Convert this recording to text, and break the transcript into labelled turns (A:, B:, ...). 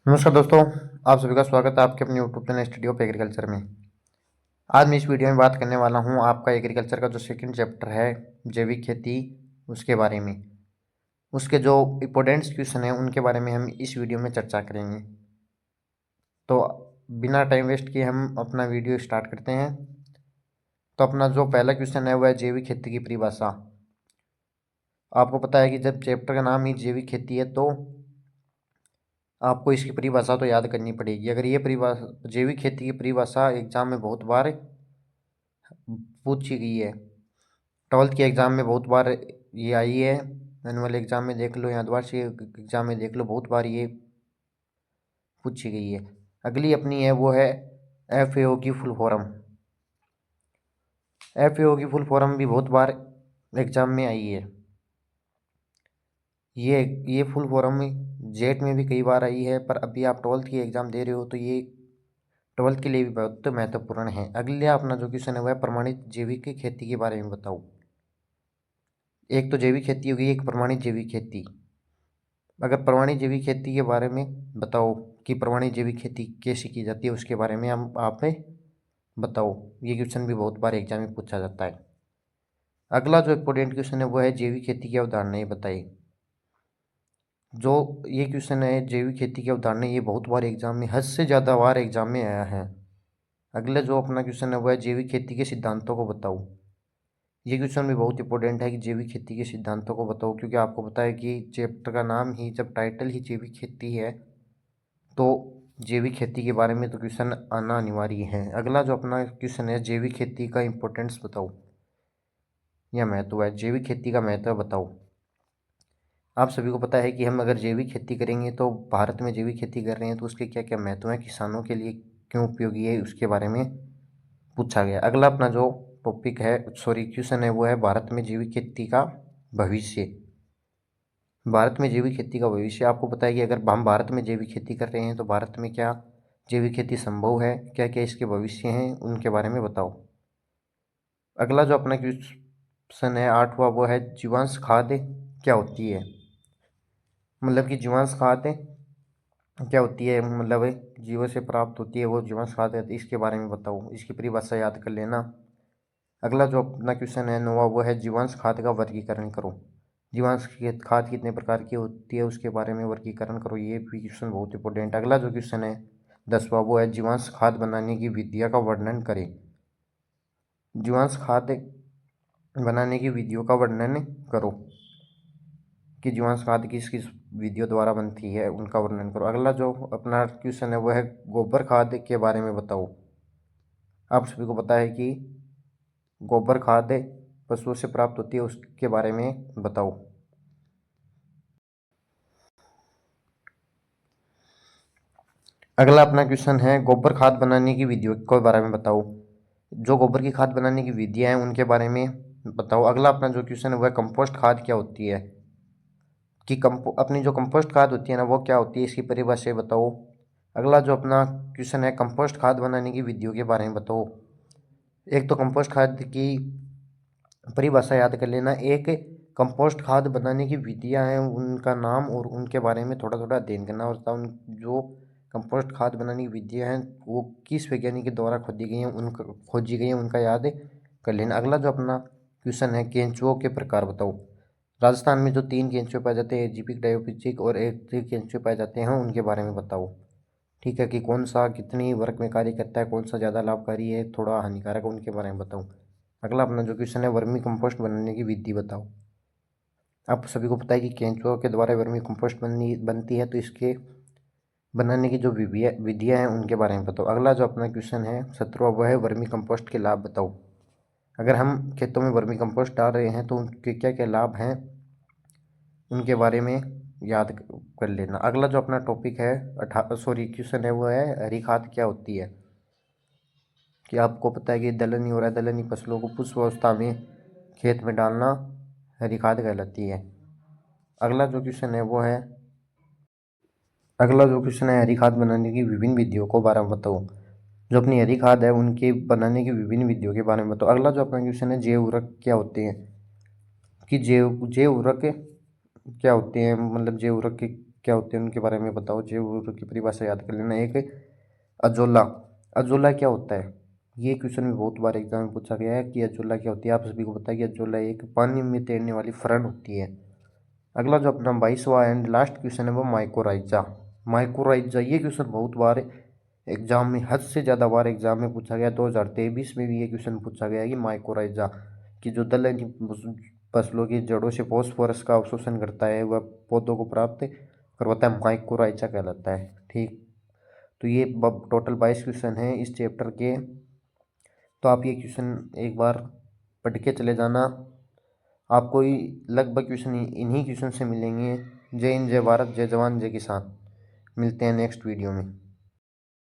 A: नमस्कार दोस्तों, आप सभी का स्वागत है आपके अपने YouTube channel study of agriculture में। आज मैं इस वीडियो में बात करने वाला हूं आपका एग्रीकल्चर का जो सेकंड चैप्टर है जैविक खेती, उसके बारे में। उसके जो इम्पोर्टेंट्स क्वेश्चन हैं उनके बारे में हम इस वीडियो में चर्चा करेंगे। तो बिना टाइम वेस्ट किए हम अपना वीडियो स्टार्ट करते हैं। तो अपना जो पहला क्वेश्चन है वह है जैविक खेती की परिभाषा। आपको पता है कि जब चैप्टर का नाम ही जैविक खेती है तो आपको इसकी परिभाषा तो याद करनी पड़ेगी। अगर ये परिभाषा जैविक खेती की परिभाषा एग्जाम में बहुत बार पूछी गई है, 12th के एग्ज़ाम में बहुत बार ये आई है, एनुअल एग्ज़ाम में देख लो या वार्षिक एग्ज़ाम में देख लो, बहुत बार ये पूछी गई है। अगली अपनी है वो है FAO की फुल फॉर्म। FAO की फुल फॉर्म भी बहुत बार एग्ज़ाम में आई है। ये फुल फॉर्म जेट में भी कई बार आई है, पर अभी आप 12th की एग्ज़ाम दे रहे हो तो ये 12th के लिए भी बहुत महत्वपूर्ण है। अगला अपना जो क्वेश्चन है वह प्रमाणित जैविक खेती के बारे में बताओ। एक तो जैविक खेती होगी, एक प्रमाणित जैविक खेती। अगर प्रमाणित जैविक खेती के बारे में बताओ कि प्रमाणित जैविक खेती कैसे की जाती है, उसके बारे में हम आप बताओ। ये क्वेश्चन भी बहुत बार एग्जाम में पूछा जाता है। अगला जो इम्पोर्टेंट क्वेश्चन है वो है जैविक खेती की अवधारणाएं बताइए। जो ये क्वेश्चन है जैविक खेती की अवधारणा, ये बहुत बार एग्जाम में, हद से ज़्यादा बार एग्जाम में आया है। अगला जो अपना क्वेश्चन है वह है जैविक खेती के सिद्धांतों को बताओ। ये क्वेश्चन भी बहुत इंपॉर्टेंट है कि जैविक खेती के सिद्धांतों को बताओ, क्योंकि आपको पता है कि चैप्टर का नाम ही, जब टाइटल ही जैविक खेती है तो जैविक खेती के बारे में तो क्वेश्चन आना अनिवार्य है। अगला जो अपना क्वेश्चन है जैविक खेती का इम्पोर्टेंस बताओ या महत्व है, जैविक खेती का महत्व बताओ। आप सभी को पता है कि हम अगर जैविक खेती करेंगे तो भारत में जैविक खेती कर रहे हैं तो उसके क्या क्या महत्व हैं, किसानों के लिए क्यों उपयोगी है, उसके बारे में पूछा गया। अगला अपना जो टॉपिक है, सॉरी क्वेश्चन है, वो है भारत में जैविक खेती का भविष्य। भारत में जैविक खेती का भविष्य। आपको पता है कि अगर हम भारत में जैविक खेती कर रहे हैं तो भारत में क्या जैविक खेती संभव है, क्या क्या इसके भविष्य हैं, उनके बारे में बताओ। अगला जो अपना क्वेश्चन है 8वां, वो है जीवांश खाद क्या होती है। मतलब कि जीवांश खाद क्या होती है, मतलब जीवों से प्राप्त होती है वो जीवांश खाद है, इसके बारे में बताओ। इसकी परिभाषा याद कर लेना। अगला जो अपना क्वेश्चन है 9वां, वो है जीवांश खाद का वर्गीकरण करो। जीवांश खाद कितने प्रकार की होती है उसके बारे में वर्गीकरण करो। ये भी क्वेश्चन बहुत इंपॉर्टेंट। अगला जो क्वेश्चन है 10वां, वो है जीवांश खाद बनाने की विधियों का वर्णन करें। जीवांश खाद बनाने की विधियों का वर्णन करो कि जीवांश खाद किस किस विधियों द्वारा बनती है, उनका वर्णन करो। अगला जो अपना क्वेश्चन है वो है गोबर खाद के बारे में बताओ। आप सभी को पता है कि गोबर खाद पशुओं से प्राप्त होती है, उसके बारे में बताओ। अगला अपना क्वेश्चन है गोबर खाद बनाने की विधियों के बारे में बताओ। जो गोबर की खाद बनाने की विधियां हैं उनके बारे में बताओ। अगला अपना जो क्वेश्चन है वह कंपोस्ट खाद क्या होती है, कि अपनी जो कंपोस्ट खाद होती है ना वो क्या होती है, इसकी परिभाषा बताओ। अगला जो अपना क्वेश्चन है कंपोस्ट खाद बनाने की विधियों के बारे में बताओ। एक तो कंपोस्ट खाद की परिभाषा याद कर लेना, एक कंपोस्ट खाद बनाने की विधियां हैं उनका नाम और उनके बारे में थोड़ा थोड़ा अध्ययन करना होता है। उन जो कंपोस्ट खाद बनाने की विधियां हैं वो किस वैज्ञानिक के द्वारा खोजी गई हैं उनका याद कर लेना। अगला जो अपना क्वेश्चन है केंचुओं के प्रकार बताओ। राजस्थान में जो 3 केंचुए पाए जाते हैं, एजिप्टिक, डायोपिचिक और एट्रिक केंचुए पाए जाते हैं, उनके बारे में बताओ। ठीक है, कि कौन सा कितनी वर्ग में कार्य करता है, कौन सा ज़्यादा लाभकारी है, थोड़ा हानिकारक है, उनके बारे में बताओ। अगला अपना जो क्वेश्चन है वर्मी कंपोस्ट बनाने की विधि बताओ। आप सभी को पता है कि केंचुओं के द्वारा वर्मी कंपोस्ट बनती है, तो इसके बनाने की जो विधियाँ हैं उनके बारे में बताओ। अगला जो अपना क्वेश्चन है 17वां, वह है वर्मी कंपोस्ट के लाभ बताओ। अगर हम खेतों में वर्मी कंपोस्ट डाल रहे हैं तो उनके क्या क्या लाभ हैं, उनके बारे में याद कर लेना। अगला जो अपना टॉपिक है क्वेश्चन है वो है हरी खाद क्या होती है। कि आपको पता है कि दलहनी हो रहा है, दलहनी फसलों को पुष्प अवस्था में खेत में डालना हरी खाद कहलाती है। अगला जो क्वेश्चन है वो है हरी खाद बनाने की विभिन्न विधियों को बारे में बताओ। जो अपनी हरी खाद है उनके बनाने की विभिन्न विधियों के बारे में बताओ। अगला जो अपना क्वेश्चन है जैव उर्वरक क्या होते हैं, कि जैव जैव उर्वरक क्या होते हैं, मतलब जैव उर्वरक क्या होते हैं उनके बारे में बताओ। जैव ऊर्वक की परिभाषा याद कर लेना। एक अजोला, अजोला क्या होता है, ये क्वेश्चन भी बहुत बार एग्जाम में पूछा गया है कि अजोला क्या होती है। आप सभी को पता है कि अजोला एक पानी में तैरने वाली फरन होती है। अगला जो अपना 22वां एंड लास्ट क्वेश्चन है वो माइकोराइजा। माइकोराइजा ये क्वेश्चन बहुत बार एग्जाम में, हद से ज़्यादा बार एग्जाम में पूछा गया। 2023 में भी ये क्वेश्चन पूछा गया कि माइकोराइजा की जो दलहनी फसलों की जड़ों से फॉस्फोरस का अवशोषण करता है वह पौधों को प्राप्त करवाता है, माइकोराइजा कहलाता है। ठीक, तो ये टोटल 22 क्वेश्चन हैं इस चैप्टर के। तो आप ये क्वेश्चन एक बार पढ़ के चले जाना, आपको ही लगभग क्वेश्चन इन्हीं क्वेश्चन से मिलेंगे। जय हिंद, जय भारत, जय जवान, जय किसान। मिलते हैं नेक्स्ट वीडियो में।